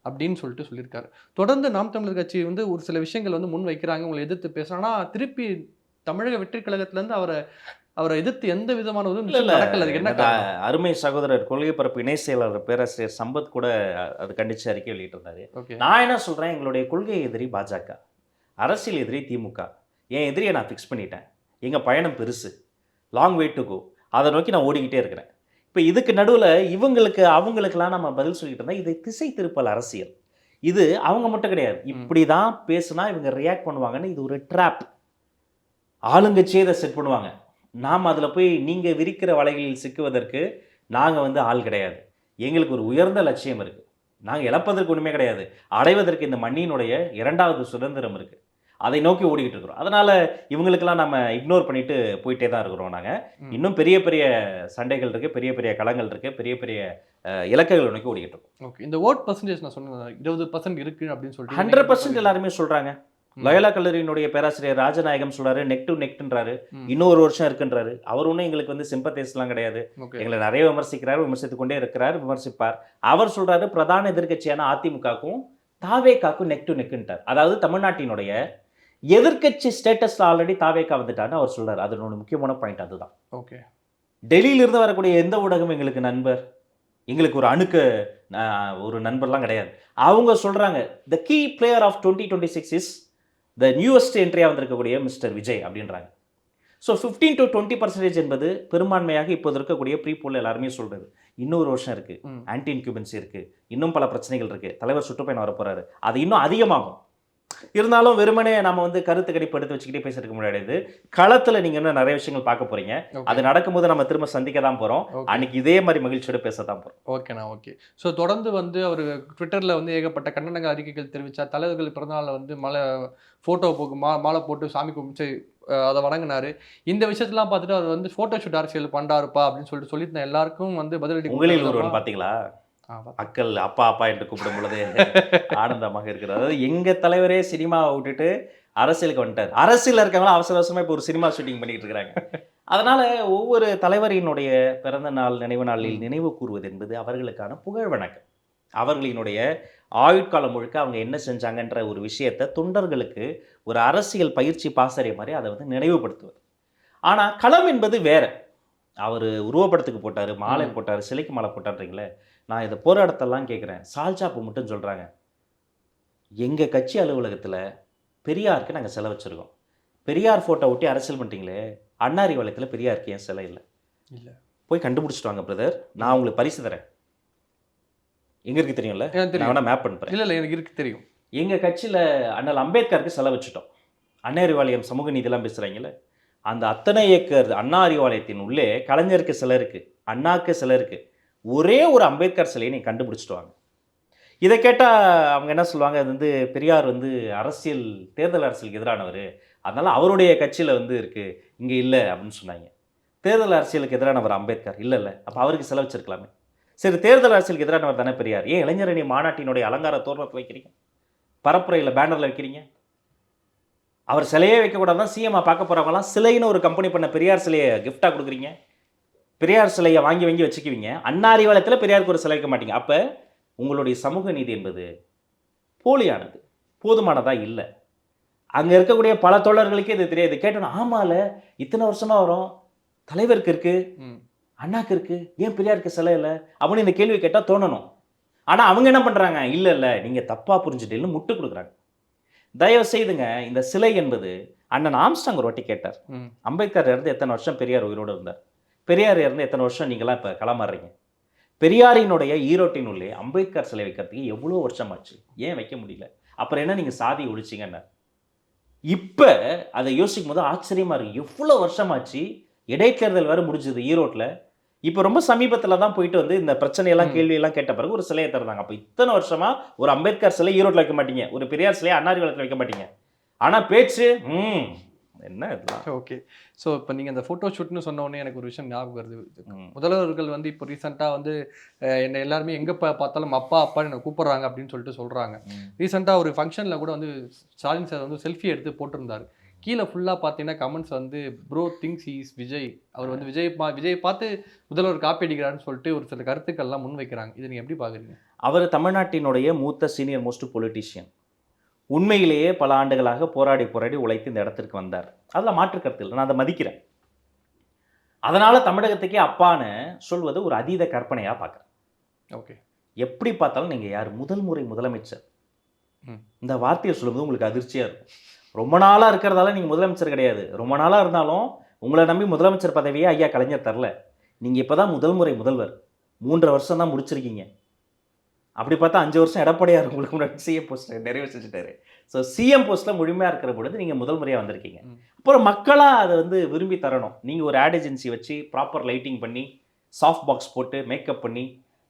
அப்படின்னு சொல்லியிருக்காரு. தொடர்ந்து நாம் தமிழர் கட்சி வந்து ஒரு சில விஷயங்கள் வந்து முன் வைக்கிறாங்க, உங்களை எதிர்த்து பேசுகிறாங்கன்னா திருப்பி தமிழக வெற்றி கழகத்திலேருந்து அவரை எதிர்த்து எந்த விதமான நடக்கல. என்ன அருமை சகோதரர் கொள்கை பரப்பு இணை செயலாளர் பேராசிரியர் சம்பத் கூட அது கண்டிச்சு அறிக்கை வெளியிட்டிருந்தாரு. நான் என்ன சொல்றேன், எங்களுடைய கொள்கை எதிரி பாஜக, அரசியல் எதிரி திமுக. என் எதிரியை நான் ஃபிக்ஸ் பண்ணிட்டேன். எங்கள் பயணம் பெருசு, லாங் வே டு கோ. அதை நோக்கி நான் ஓடிக்கிட்டே இருக்கிறேன். இப்போ இதுக்கு நடுவில் அவங்களுக்கெல்லாம் நம்ம பதில் சொல்லிட்டு இருந்தால் இது திசை திருப்பல் அரசியல். இது அவங்க மட்டும் கிடையாது. இப்படி தான் பேசுனா இவங்க ரியாக்ட் பண்ணுவாங்கன்னு இது ஒரு ட்ராப். ஆளுங்கட்சியே இதை செட் பண்ணுவாங்க. நாம் அதில் போய் நீங்கள் விரிக்கிற வலைகளில் சிக்குவதற்கு நாங்கள் வந்து ஆள் கிடையாது. எங்களுக்கு ஒரு உயர்ந்த லட்சியம் இருக்குது. நாங்கள் இழப்பதற்கு ஒன்றுமே கிடையாது. அடைவதற்கு இந்த மண்ணினுடைய 2வது சுதந்திரம் இருக்குது. அதை நோக்கி ஓடிக்கிட்டு இருக்கிறோம். அதனால் இவங்களுக்கெல்லாம் நம்ம இக்னோர் பண்ணிட்டு போயிட்டே தான் இருக்கிறோம். நாங்கள் இன்னும் பெரிய பெரிய சண்டைகள் இருக்குது, பெரிய பெரிய களங்கள் இருக்குது, பெரிய பெரிய இலக்குகளை நோக்கி ஓடிக்கிட்டு இருக்கோம். ஓகே, இந்த ஓட் பர்சன்டேஜ் நான் சொன்னேன் 20% இருக்குது அப்படின்னு சொல்லிட்டு 100% எல்லாருமே சொல்கிறாங்க. லயோலா கல்லூரியினுடைய பேராசிரியர் ராஜநாயகம் சொல்றாரு, நெக் டு நெக்ன்றாரு, இன்னொரு வருஷம் இருக்குன்றாரு. அவர் ஒன்றும் எங்களுக்கு வந்து சிம்பத்தைஸ்லாம் கிடையாது. எங்களை நிறைய விமர்சிக்கிறார், விமர்சித்து கொண்டே இருக்கிறார், விமர்சிப்பார். அவர் சொல்றாரு பிரதான எதிர்கட்சியான அதிமுகவுக்கும் தாவேக்காக்கும் நெக் டு நெக்ன்றார். அதாவது தமிழ்நாட்டினுடைய எதிர்கட்சி ஸ்டேட்டஸ்ல ஆல்ரெடி தாவேக்கா வந்துட்டான்னு அவர் சொல்றாரு. அதனோட முக்கியமான பாயிண்ட் அதுதான். ஓகே, டெல்லியிலிருந்து வரக்கூடிய எந்த ஊடகம் எங்களுக்கு நண்பர், எங்களுக்கு ஒரு நண்பர்லாம் கிடையாது. அவங்க சொல்றாங்க the key player of 2026 is the newest என்ட்ரியாக வந்திருக்கக்கூடிய மிஸ்டர் விஜய் அப்படின்றாங்க. ஸோ 15 to 20% என்பது பெரும்பான்மையாக இப்போது இருக்கக்கூடிய ப்ரீ போல் எல்லாருமே சொல்கிறது. இன்னொரு வருஷம் இருக்குது, ஆன்டி இன்குபென்சி இருக்குது, இன்னும் பல பிரச்சனைகள் இருக்குது, தலைவர் சுற்றுப்பயணம் வர போகிறாரு, அது இன்னும் அதிகமாகும். இருந்தாலும் வெறுமனே நம்ம வந்து கருத்து கணிப்பு எடுத்து வச்சுக்கிட்டே பேசிருக்க முடியாது. களத்தில் நீங்கள் இன்னும் நிறைய விஷயங்கள் பார்க்க போகிறீங்க. அது நடக்கும்போது நம்ம திரும்ப சந்திக்க தான் போகிறோம். அன்னைக்கு இதே மாதிரி மகிழ்ச்சியோடு பேச தான் போகிறோம். ஓகேண்ணா, ஓகே. ஸோ தொடர்ந்து வந்து அவர் ட்விட்டரில் வந்து ஏகப்பட்ட கண்டனங்கள் அறிக்கைகள் தெரிவித்தார். தலைவர்கள் பிறந்தநாளில் வந்து ஃபோட்டோ மாலை போட்டு சாமி கும்பிட்டு அதை வணங்கினார். இந்த விஷயத்தெல்லாம் பார்த்துட்டு அவர் வந்து ஃபோட்டோ ஷூட் அரசியல் பண்ணாருப்பா அப்படின்னு சொல்லிட்டு எல்லாருக்கும் வந்து பதிலடி. உங்களில் ஒருவன் பார்த்தீங்களா, அக்கள் அப்பா அப்பா என்று கூப்பிடும் பொழுது ஆனந்தமாக இருக்கிறது. அதாவது எங்கள் தலைவரே சினிமாவை விட்டுட்டு அரசியலுக்கு வந்துட்டார். அரசியலில் இருக்கவங்களாம் அவசர அவசரமாக இப்போ ஒரு சினிமா ஷூட்டிங் பண்ணிட்டு இருக்கிறாங்க. அதனால் ஒவ்வொரு தலைவரினுடைய பிறந்த நாள் நினைவு நாளில் நினைவு கூறுவது என்பது அவர்களுக்கான புகழ் வணக்கம். அவர்களினுடைய ஆயுட்காலம் முழுக்க அவங்க என்ன செஞ்சாங்கன்ற ஒரு விஷயத்தை தொண்டர்களுக்கு ஒரு அரசியல் பயிற்சி பாசறை மாதிரி அதை வந்து நினைவுபடுத்துவது. ஆனால் களம் என்பது வேற. அவர் உருவப்படத்துக்கு போட்டார், மாலை போட்டார், சிலைக்கு மாலை போட்டார்ன்றீங்களே. நான் இதை போராட்டத்தெல்லாம் கேட்குறேன். சால்ஜாப்பு மட்டும் சொல்கிறாங்க, எங்கள் கட்சி அலுவலகத்தில் பெரியாருக்கு நாங்கள் சிலை வச்சுருக்கோம். பெரியார் ஃபோட்டோ ஒட்டி அரசியல் பண்ணிட்டீங்களே, அண்ணாரி வளையத்தில் பெரியாருக்கு ஏன் சிலை இல்லை? போய் கண்டுபிடிச்சிட்டு வாங்க பிரதர், நான் உங்களுக்கு பரிசு தரேன். எங்கே இருக்குது தெரியும்ல, நான் வேணா மேப் பண்ணுறேன். இல்லை எனக்கு இருக்கு தெரியும். எங்கள் கட்சியில் அண்ணல் அம்பேத்கருக்கு சிலை வச்சுட்டோம். அண்ணா அறிவாலயம் சமூக நீதியெல்லாம் பேசுகிறாங்களே, அந்த அத்தனை ஏக்கர் அண்ணா அறிவாலயத்தின் உள்ளே கலைஞருக்கு சிலை இருக்குது, அண்ணாக்கு சிலை இருக்குது. ஒரே ஒரு அம்பேத்கர் சிலையை நீங்கள் கண்டுபிடிச்சிட்டு வாங்க. இதை கேட்டால் அவங்க என்ன சொல்லுவாங்க, அது வந்து பெரியார் வந்து தேர்தல் அரசியலுக்கு எதிரானவர், அதனால் அவருடைய கட்சியில் வந்து இருக்குது, இங்கே இல்லை அப்படின்னு சொன்னாங்க. தேர்தல் அரசியலுக்கு எதிரானவர் அம்பேத்கர் இல்லை, அப்போ அவருக்கு சிலை வச்சிருக்கலாமே. சரி, தேர்தல் அரசியலுக்கு எதிரானவர் தானே பெரியார், ஏன் இளைஞரணி மாநாட்டினுடைய அலங்கார தோரணத்தை வைக்கிறீங்க, பரப்புரையில் பேனரில் வைக்கிறீங்க? அவர் சிலையே வைக்கக்கூடாதான் சிஎம்மா பார்க்க போகிறவங்களாம் சிலைன்னு ஒரு கம்பெனி பண்ண பெரியார் சிலையை கிஃப்டாக கொடுக்குறீங்க. பெரியார் சிலையை வாங்கி வச்சுக்குவீங்க. அண்ணா அறிவாலயத்தில் பெரியாருக்கு ஒரு சிலை வைக்க மாட்டீங்க. அப்போ உங்களுடைய சமூக நீதி என்பது போலியானது, போதுமானதாக இல்லை. அங்கே இருக்கக்கூடிய பல தோழர்களுக்கே இது தெரியாது. கேட்டோன்னா ஆமால இத்தனை வருஷமாக வரும், தலைவருக்கு இருக்குது, அண்ணாக்கு இருக்குது, ஏன் பெரியாருக்கு சிலை இல்லை அப்படின்னு இந்த கேள்வி கேட்டால் தோணணும். ஆனால் அவங்க என்ன பண்ணுறாங்க, இல்லை இல்லை நீங்கள் தப்பாக புரிஞ்சுட்டீங்கன்னு முட்டு கொடுக்குறாங்க. தயவு செய்துங்க, இந்த சிலை என்பது அண்ணன் ஆம்ஸ்டாங் ஒரு வாட்டி கேட்டார், அம்பேத்கர் இருந்து எத்தனை வருஷம் பெரியார் உயிரோடு இருந்தார், பெரியார் இருந்து எத்தனை வருஷம் நீங்களாம் இப்போ களமாடுறீங்க, பெரியாரினுடைய ஈரோட்டின் உள்ளே அம்பேத்கர் சிலை வைக்கிறதுக்கு எவ்வளோ வருஷம் ஆச்சு, ஏன் வைக்க முடியல, அப்புறம் என்ன நீங்கள் சாதி ஒழிச்சிங்கன்னு. இப்போ அதை யோசிக்கும் போது ஆச்சரியமாக இருக்குது, எவ்வளோ வருஷமாச்சு, இடைத்தேர்தல் வேறு முடிஞ்சது ஈரோட்டில், இப்போ ரொம்ப சமீபத்தில் தான் போயிட்டு வந்து இந்த பிரச்சனையெல்லாம் கேள்வியெல்லாம் கேட்ட பிறகு ஒரு சிலையை தருந்தாங்க. அப்போ இத்தனை வருஷமா ஒரு அம்பேத்கர் சிலை ஈரோட்டில் வைக்க மாட்டீங்க, ஒரு பெரியார் சிலையை அண்ணாரிவளத்தில் வைக்க மாட்டீங்க, ஆனால் பேச்சு என்ன இதெல்லாம். ஓகே. ஸோ இப்போ நீங்கள் அந்த ஃபோட்டோ ஷூட்னு சொன்ன உடனே எனக்கு ஒரு விஷயம் ஞாபகம் வருது. முதல்வர்கள் வந்து இப்போ ரீசெண்டாக வந்து என்னை எல்லாருமே எங்கே பார்த்தாலும் அப்பா அப்பான்னு என்னை கூப்பிட்றாங்க அப்படின்னு சொல்லிட்டு சொல்கிறாங்க. ரீசெண்டாக ஒரு ஃபங்க்ஷனில் கூட வந்து ஸ்டாலின் சார் வந்து செல்ஃபி எடுத்து போட்டிருந்தார். கீழே ஃபுல்லாக பார்த்தீங்கன்னா கமெண்ட்ஸ் வந்து ப்ரோ திங்ஸ் இஸ் விஜய், அவர் வந்து விஜய் பார்த்து முதல்வர் காப்பி அடிக்கிறாருன்னு சொல்லிட்டு ஒரு சில கருத்துக்கள்லாம் முன் வைக்கிறாங்க. இதை நீங்கள் எப்படி பார்க்குறீங்க? அவர் தமிழ்நாட்டினுடைய மூத்த சீனியர் மோஸ்ட் பொலிட்டீஷியன். உண்மையிலேயே பல ஆண்டுகளாக போராடி உழைத்து இந்த இடத்திற்கு வந்தார். அதில் மாற்று கருத்து இல்லை, நான் அதை மதிக்கிறேன். அதனால் தமிழகத்துக்கே அப்பான்னு சொல்வது ஒரு அதீத கற்பனையாக பார்க்குறேன். ஓகே. எப்படி பார்த்தாலும் நீங்கள் யார் முதல் முறை முதலமைச்சர், இந்த வார்த்தையை சொல்லும்போது உங்களுக்கு அதிர்ச்சியாக இருக்கும். ரொம்ப நாளாக இருக்கிறதால நீங்கள் முதலமைச்சர் கிடையாது, ரொம்ப நாளாக இருந்தாலும் உங்களை நம்பி முதலமைச்சர் பதவியே ஐயா கலைஞர் தரல, நீங்கள் இப்போ தான் முதல் முறை முதல்வர், 3.5 வருஷம் தான் முடிச்சிருக்கீங்க. அப்படி பார்த்தா 5 வருஷம் எடப்பாடியார் உங்களுக்கு முன்னாடி சிஎம் போஸ்ட் நிறைவு செஞ்சுட்டாரு. ஸோ சிஎம் போஸ்ட்டில் முழுமையாக இருக்கிற பொழுது நீங்கள் முதல் முறையாக வந்திருக்கீங்க. அப்புறம் மக்களாக அதை வந்து விரும்பி தரணும். நீங்கள் ஒரு ஆட் ஏஜென்சி வச்சு ப்ராப்பர் லைட்டிங் பண்ணி சாஃப்ட் பாக்ஸ் போட்டு மேக்கப் பண்ணி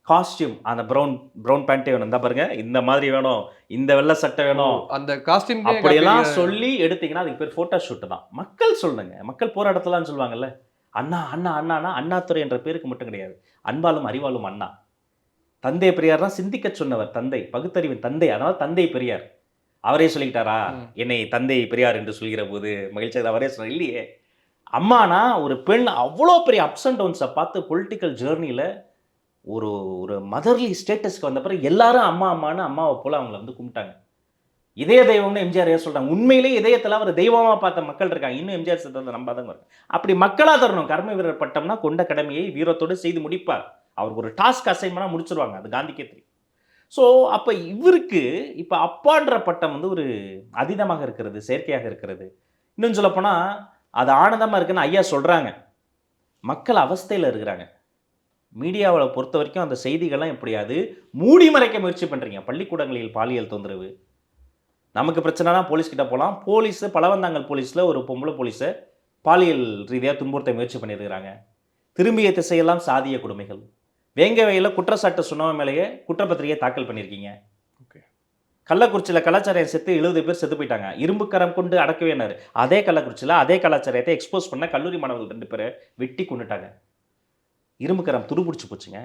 காஸ்டியூம், அந்த ப்ரௌன் பேண்ட்டே வேணும், இந்த பாருங்க இந்த மாதிரி வேணும், இந்த வெள்ளை சட்டை வேணும், அந்த காஸ்டியூம் அப்படியெல்லாம் சொல்லி எடுத்தீங்கன்னா அதுக்கு பேர் ஃபோட்டோ ஷூட்டு தான். மக்கள் சொல்லுங்க, மக்கள் போராட்டத்தலாம்னு சொல்லுவாங்கல்ல, அண்ணா அண்ணா அண்ணானா அண்ணாதுரை என்ற பேருக்கு மட்டும் கிடையாது, அன்பாலும் அறிவாலும் அண்ணா. தந்தை பெரியார்னா சிந்திக்க சொன்னவர் தந்தை, பகுத்தறிவின் தந்தை, அதனால் தந்தை பெரியார். அவரே சொல்லிக்கிட்டாரா என்னை தந்தை பெரியார் என்று சொல்கிற போது மகிழ்ச்சியாக அவரே சொன்னார் இல்லையே. அம்மானா ஒரு பெண் அவ்வளோ பெரிய அப்ஸ் அண்ட் டவுன்ஸை பார்த்து பொலிட்டிக்கல் ஜேர்னியில் ஒரு ஒரு மதர்லி ஸ்டேட்டஸ்க்கு வந்த பிறகு எல்லாரும் அம்மா அம்மானு அம்மாவை போல் அவங்கள வந்து கும்பிட்டாங்க. இதய தெய்வம்னு எம்ஜிஆர் சொல்கிறாங்க. உண்மையிலேயே இதயத்தில் அவர் தெய்வமாக பார்த்த மக்கள் இருக்காங்க. இன்னும் எம்ஜிஆர் சித்தத்தை நம்பாதவங்க வரும். அப்படி மக்களாக தரணும். கர்ம வீரர் பட்டம்னா கொண்ட கடமையை வீரத்தோடு செய்து முடிப்பார். அவருக்கு ஒரு டாஸ்க் அசைன்மெண்ட்டாக முடிச்சிருவாங்க. அது காந்திக்கே தெரியும். ஸோ அப்போ இவருக்கு இப்போ அப்பான்ற பட்டம் வந்து ஒரு அதீதமாக இருக்கிறது, செயற்கையாக இருக்கிறது. இன்னும் சொல்லப்போனால் அது ஆனந்தமாக இருக்குன்னு ஐயா சொல்கிறாங்க. மக்கள் அவஸ்தையில் இருக்கிறாங்க. மீடியாவில் பொறுத்த வரைக்கும் அந்த செய்திகள்லாம் எப்படியாவது மூடி மறைக்க முயற்சி பண்ணுறீங்க. பள்ளிக்கூடங்களில் பாலியல் தொந்தரவு, நமக்கு பிரச்சனைனா போலீஸ்கிட்ட போகலாம். போலீஸு பலவந்தாங்கல் போலீஸில் ஒரு பொம்பளை போலீஸை பாலியல் ரீதியாக துன்புறுத்த முயற்சி பண்ணியிருக்கிறாங்க. திரும்பிய திசையெல்லாம் சாதிய கொடுமைகள். வேங்கவையில் குற்றச்சாட்டு சொன்னவன் மேலேயே குற்றப்பத்திரிகையை தாக்கல் பண்ணியிருக்கீங்க. ஓகே. கள்ளக்குறிச்சியில் கலாச்சாரம் செத்து 70 பேர் செத்து போயிட்டாங்க. இரும்பு கரம் கொண்டு அடக்கவேனார். அதே கள்ளக்குறிச்சியில் அதே கலாச்சாரத்தை எக்ஸ்போஸ் பண்ண கல்லூரி மாணவர்கள் 2 பேரை வெட்டி கொண்டுட்டாங்க. இரும்பு கரம் துருபிடிச்சு போச்சுங்க.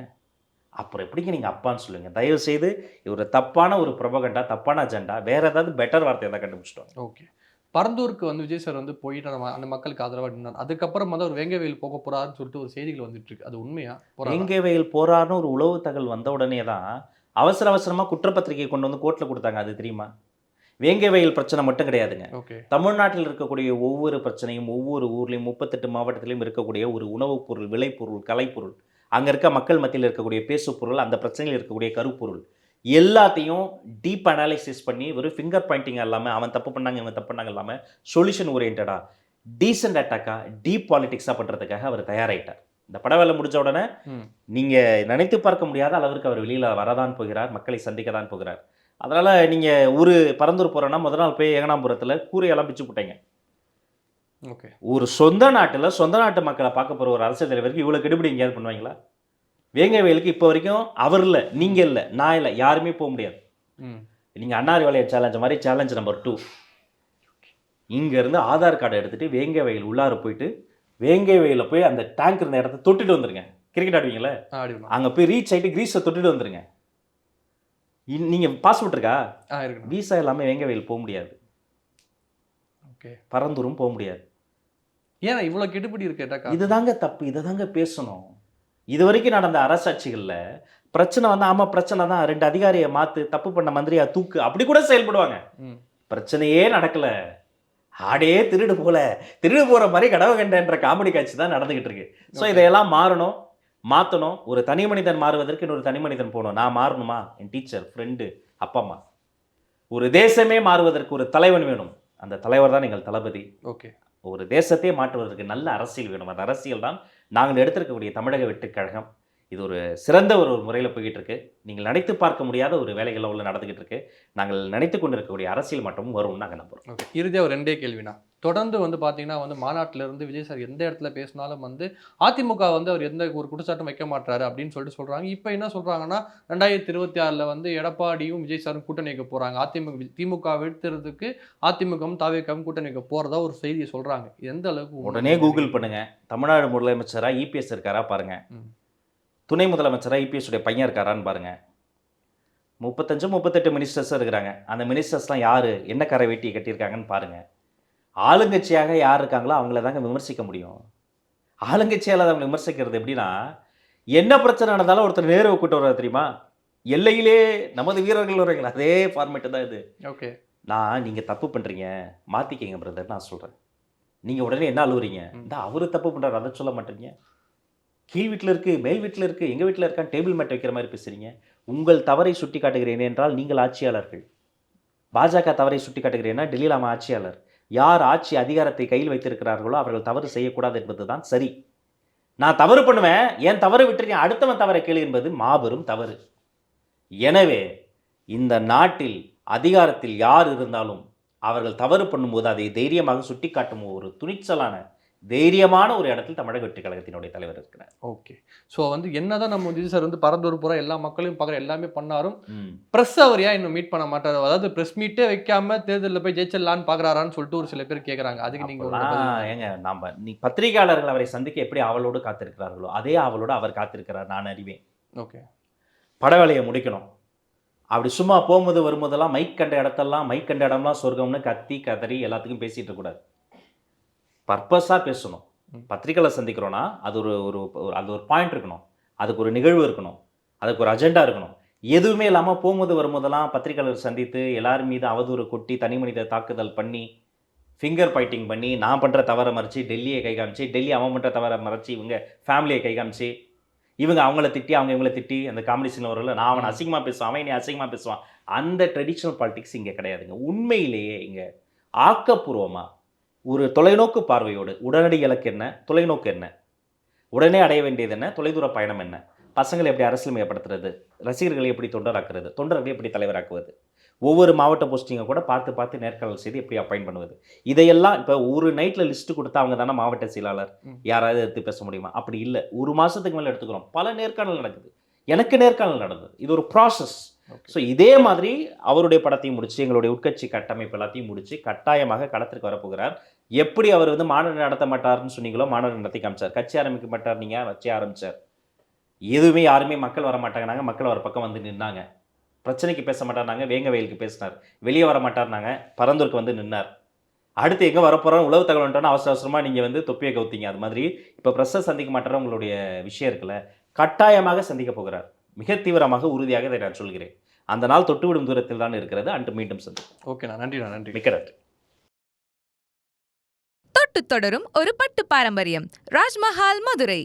அப்புறம் எப்படிங்க நீங்கள் அப்பான்னு சொல்லுங்கள்? தயவு செய்து ஒரு தப்பான ஒரு ப்ரொபகண்டா, தப்பான அஜெண்டா, வேறு ஏதாவது பெட்டர் வார்த்தை எதாவது கண்டுபிடிச்சிட்டோம். ஓகே. பரந்தூருக்கு வந்து விஜய் சார் வந்து போயிட்டு அந்த மக்களுக்கு ஆதரவாக நின்னார். அதுக்கப்புறம் வந்து ஒரு வேங்கவேல் போக போறாருன்னு சொல்லிட்டு ஒரு செய்திகள் வந்துட்டு இருக்கு. அது உண்மையா? வேங்கவேல் போறாருன்னு ஒரு உளவு தகவல் வந்த உடனே தான் அவசரமாக குற்றப்பத்திரிகை கொண்டு வந்து கோர்ட்டில் கொடுத்தாங்க. அது தெரியுமா? வேங்கவேல் பிரச்சனை மட்டும் கிடையாதுங்க. ஓகே. தமிழ்நாட்டில் இருக்கக்கூடிய ஒவ்வொரு பிரச்சனையும் ஒவ்வொரு ஊர்லேயும் 38 மாவட்டத்திலையும் இருக்கக்கூடிய ஒரு உணவுப் பொருள், விளைபொருள், கலைப்பொருள், அங்கே இருக்க மக்கள் மத்தியில் இருக்கக்கூடிய பேசு பொருள், அந்த பிரச்சனையில் இருக்கக்கூடிய கருப்பொருள் எல்லாத்தையும் டீப் அனாலிசிஸ் பண்ணி ஒரு ஃபிங்கர் பாயிண்டிங்காக இல்லாமல் அவன் தப்பு பண்ணாங்க இவன் தப்பு பண்ணாங்க இல்லாமல் சொல்யூஷன் ஓரியன்டாக டீசென்ட் அட்டாக்காக டீப் பாலிடிக்ஸாக பண்ணுறதுக்காக அவர் தயாராகிட்டார். இந்த பட வேலை முடிஞ்ச உடனே நீங்கள் நினைத்து பார்க்க முடியாத அளவிற்கு அவர் வெளியில் வரதான் போகிறார், மக்களை சந்திக்க தான் போகிறார். அதனால் நீங்கள் ஒரு பரந்தூர் போகிறோன்னா முதல் நாள் போய் ஏகனாபுரத்தில் கூரையெல்லாம் பிச்சு போட்டீங்க. ஓகே. ஒரு சொந்த நாட்டில் சொந்த நாட்டு மக்களை பார்க்க போகிற ஒரு அரசியல் தலைவருக்கு இவ்வளோ கெடுபிடி எங்கேயாவது பண்ணுவாங்களா? வேங்கவேலுக்கு இப்போ வரைக்கும் அவர் இல்லை, நீங்கள் இல்லை, நான் இல்லை, யாருமே போக முடியாது. நீங்கள் அண்ணாரிவாளைய சேலஞ்ச் மாதிரி சேலஞ்ச் நம்பர் 2 இங்கேருந்து ஆதார் கார்டை எடுத்துகிட்டு வேங்கவேல் உள்ளார போயிட்டு வேங்கவேலில் போய் அந்த டேங்க் இருந்த இடத்த தொட்டுட்டு வந்துருங்க. கிரிக்கெட் ஆடுவீங்களே, அங்கே போய் ரீச் ஆகிட்டு கிரீஸை தொட்டுட்டு வந்துருங்க. நீங்கள் பாஸ்போர்ட் இருக்கா? வீசா இல்லாமல் வேங்கவேல் போக முடியாது. ஓகே. பரந்தூரும் போக முடியாது. ஏன்னா இவ்வளோ கெடுபிடி இருக்கேட்டா? இதுதாங்க தப்பு, இதை தாங்க பேசணும். இது வரைக்கும் நடந்த அரசாட்சிகளில் பிரச்சனை வந்து ஆமாம் பிரச்சனை தான், 2 அதிகாரியை மாற்று, தப்பு பண்ண மந்திரியா தூக்கு, அப்படி கூட செயல்படுவாங்க. பிரச்சனையே நடக்கலை, ஆடே திருடு போகிற மாதிரி கடவை கண்டன்ற காமெடி காட்சி தான் நடந்துக்கிட்டு இருக்கு. ஸோ இதையெல்லாம் மாறணும். மாற்றணும். ஒரு தனி மனிதன் மாறுவதற்கு இன்னொரு தனி மனிதன் போகணும். நான் மாறணுமா? என் டீச்சர், ஃப்ரெண்டு, அப்பா அம்மா. ஒரு தேசமே மாறுவதற்கு ஒரு தலைவன் வேணும். அந்த தலைவர் தான் எங்கள் தளபதி. ஓகே. ஒரு தேசத்தையே மாற்றுவதற்கு நல்ல அரசியல் வேணும். அந்த அரசியல் தான் நாங்கள் எடுத்திருக்கக்கூடிய தமிழக வெற்றிக் கழகம். இது ஒரு சிறந்த ஒரு முறையில் போய்கிட்டு இருக்கு. நீங்கள் நினைத்து பார்க்க முடியாத ஒரு வேலைகள் உள்ள நடந்துகிட்டு இருக்கு. நாங்கள் நினைத்து கொண்டிருக்கக்கூடிய அரசியல் மாற்றமும் வரும்னு நாங்கள் நம்புறோம். ஓகே. இறுதியாக ஒரு 2 கேள்வினா, தொடர்ந்து வந்து பார்த்தீங்கன்னா வந்து மாநாட்டில இருந்து விஜய் சார் எந்த இடத்துல பேசினாலும் வந்து அதிமுக வந்து அவர் எந்த ஒரு குற்றச்சாட்டும் வைக்க மாட்டாரு அப்படின்னு சொல்லிட்டு சொல்றாங்க. இப்போ என்ன சொல்றாங்கன்னா 2026ல வந்து எடப்பாடியும் விஜய் சாரும் கூட்டணி வைக்க போறாங்க. திமுக வீழ்த்துறதுக்கு அதிமுகவும் தாவேகவும் கூட்டணி வைக்க போறதா ஒரு செய்தியை சொல்றாங்க. எந்த அளவுக்கு உடனே கூகுள் பண்ணுங்க. தமிழ்நாடு முதலமைச்சரா இபிஎஸ் இருக்காரா பாருங்க. துணை முதலமைச்சரா இபிஎஸ் உடைய பையன் இருக்காரான்னு பாருங்க. 38 மினிஸ்டர்ஸ் இருக்கிறாங்க. அந்த மினிஸ்டர்ஸ்லாம் யாரு, என்ன கரை வேட்டியை கட்டியிருக்காங்கன்னு பாருங்க. ஆளுங்கட்சியாக யார் இருக்காங்களோ அவங்கள தாங்க விமர்சிக்க முடியும். ஆளுங்கட்சியால் அவங்க விமர்சிக்கிறது எப்படின்னா, என்ன பிரச்சனை நடந்தாலும் ஒருத்தர் நேருவை கூட்டு வர்றாரு தெரியுமா? எல்லையிலே நமது வீரர்கள் வர்றாங்க. அதே ஃபார்மேட்டு தான் இது. ஓகே. நீங்கள் தப்பு பண்ணுறீங்க, மாற்றிக்கிங்க பிரதர் நான் சொல்கிறேன். நீங்கள் உடனே என்ன அழுவுறீங்க? இந்த அவர் தப்பு பண்ணுறாரு, அதை சொல்ல மாட்டேறீங்க. கீழ் வீட்டில் இருக்குது, மேல் வீட்டில் இருக்குது, எங்கள் வீட்டில் இருக்கான்னு டேபிள் மேட் வைக்கிற மாதிரி பேசுகிறீங்க. உங்கள் தவறை சுட்டி காட்டுகிறேன் என்றால் நீங்கள் ஆட்சியாளர்கள். பாஜக தவறை சுட்டி காட்டுகிறேன்னா டெல்லியில் அவன் ஆட்சியாளர். யார் ஆட்சி அதிகாரத்தை கையில் வைத்திருக்கிறார்களோ அவர்கள் தவறு செய்யக்கூடாது என்பது தான் சரி. நான் தவறு பண்ணுவேன், என் தவறு விட்டு அடுத்தவன் தவறை கேளு என்பது மாபெரும் தவறு. எனவே இந்த நாட்டில் அதிகாரத்தில் யார் இருந்தாலும் அவர்கள் தவறு பண்ணும்போது அதை தைரியமாக சுட்டி காட்டும் ஒரு துணிச்சலான தைரியமான ஒரு இடத்தில் தமிழக வெற்றி கழகத்தினுடைய தலைவர் இருக்கிறார். ஓகே. ஸோ வந்து என்னதான் நம்ம விஜய் சார் வந்து பரந்தூர் பூரா எல்லா மக்களையும் பார்க்குற எல்லாமே பண்ணாரும், ப்ரெஸ் அவர் ஏன் இன்னும் மீட் பண்ண மாட்டார்? அதாவது ப்ரெஸ் மீட்டே வைக்காம தேர்தலில் போய் ஜெயிச்சிடலான்னு பார்க்குறாரான்னு சொல்லிட்டு ஒரு சில பேர் கேட்குறாங்க. அதுக்கு நீங்கள் ஏங்க நீ பத்திரிகையாளர்கள் அவரை சந்திக்க எப்படி ஆவலோடு காத்திருக்கிறார்களோ அதே ஆவலோடு அவர் காத்திருக்கிறார். நான் அறிவேன். ஓகே. பட வேலையை முடிக்கணும். அப்படி சும்மா போகும்போது வரும்போதெல்லாம் மைக் கண்ட இடம்லாம் சொர்க்கம்னு கத்தி கதறி எல்லாத்துக்கும் பேசிகிட்டு இருக்கக்கூடாது. பர்பஸாக பேசணும். பத்திரிக்கையில் சந்திக்கிறோன்னா அது ஒரு பாயிண்ட் இருக்கணும், அதுக்கு ஒரு நிகழ்வு இருக்கணும், அதுக்கு ஒரு அஜெண்டா இருக்கணும். எதுவுமே இல்லாமல் போகும்போது வரும்போதெல்லாம் பத்திரிக்கையாளர் சந்தித்து எல்லார் மீது அவதூறு கொட்டி தனி மனித தாக்குதல் பண்ணி ஃபிங்கர் பாயிண்டிங் பண்ணி நான் பண்ணுற தவறை மறைச்சி டெல்லியை கை காமிச்சு, டெல்லி அவன் பண்ணுற தவறை மறைச்சி இவங்க ஃபேமிலியை கை காமிச்சு, இவங்க அவங்கள திட்டி அவங்க இவங்களை திட்டி அந்த காம்படிஷன் வரல நான் அவனை அசிங்கமாக பேசுவான், அவன் நீ அசிங்கமாக பேசுவான். அந்த ட்ரெடிஷ்னல் பாலிடிக்ஸ் இங்கே கிடையாதுங்க. உண்மையிலேயே இங்கே ஆக்கப்பூர்வமாக ஒரு தொலைநோக்கு பார்வையோடு உடனடி இலக்கு என்ன, தொலைநோக்கு என்ன, உடனே அடைய வேண்டியது என்ன, தொலைதூர பயணம் என்ன, பசங்களை எப்படி அரசியல் மையப்படுத்துறது, ரசிகர்களை எப்படி தொண்டராக்குறது, தொண்டர்களை எப்படி தலைவராக்குவது, ஒவ்வொரு மாவட்ட போஸ்டிங்கை கூட பார்த்து நேர்காணல் செய்து எப்படி அப்பாயிண்ட் பண்ணுவது, இதையெல்லாம் இப்போ ஒரு நைட்டில் லிஸ்ட்டு கொடுத்தா அவங்க தானே மாவட்ட செயலாளர், யாராவது எடுத்து பேச முடியுமா? அப்படி இல்லை. ஒரு மாதத்துக்கு மேலே எடுத்துக்கிறோம். பல நேர்காணல் நடக்குது. எனக்கு நேர்காணல் நடந்தது. இது ஒரு ப்ராசஸ். ஸோ இதே மாதிரி அவருடைய படத்தையும் முடிச்சு எங்களுடைய உட்கட்சி கட்டமைப்பு எல்லாத்தையும் முடிச்சு கட்டாயமாக களத்திற்கு வரப்போகிறார். எப்படி அவர் வந்து மாநாடு நடத்த மாட்டார்னு சொன்னீங்களோ மாநாடு நடத்தி காமிச்சார். கட்சி ஆரம்பிக்க மாட்டார், நீங்கள் வச்சே ஆரம்பித்தார். எதுவுமே யாருமே மக்கள் வர மாட்டாங்கன்னாங்க, மக்கள் ஒரு பக்கம் வந்து நின்னாங்க. பிரச்சனைக்கு பேச மாட்டார்னாங்க, வேங்க வயலுக்கு பேசினார். வெளியே வர மாட்டார்னாங்க, பரந்தூருக்கு வந்து நின்னார். அடுத்து எங்கே வரப்போகிறோம் உளவு தகவல் வந்துட்டோன்னா அவசரமாக நீங்கள் வந்து தொப்பியை கவுத்தீங்க. அது மாதிரி இப்போ ப்ரெஸ்ஸை சந்திக்க மாட்டார உங்களுடைய விஷயம் இருக்குல்ல, கட்டாயமாக சந்திக்க போகிறார். மிக தீவிரமாக உறுதியாக இதை நான் சொல்கிறேன். அந்த நாள் தொட்டுவிடும் தூரத்தில் தான் இருக்கிறது. அன்று மீண்டும் சந்திப்போம். ஓகேண்ணா, நன்றி. மிக்க நன்றி. தொட்டு தொடரும் ஒரு பட்டு பாரம்பரியம். ராஜ்மஹால் மதுரை.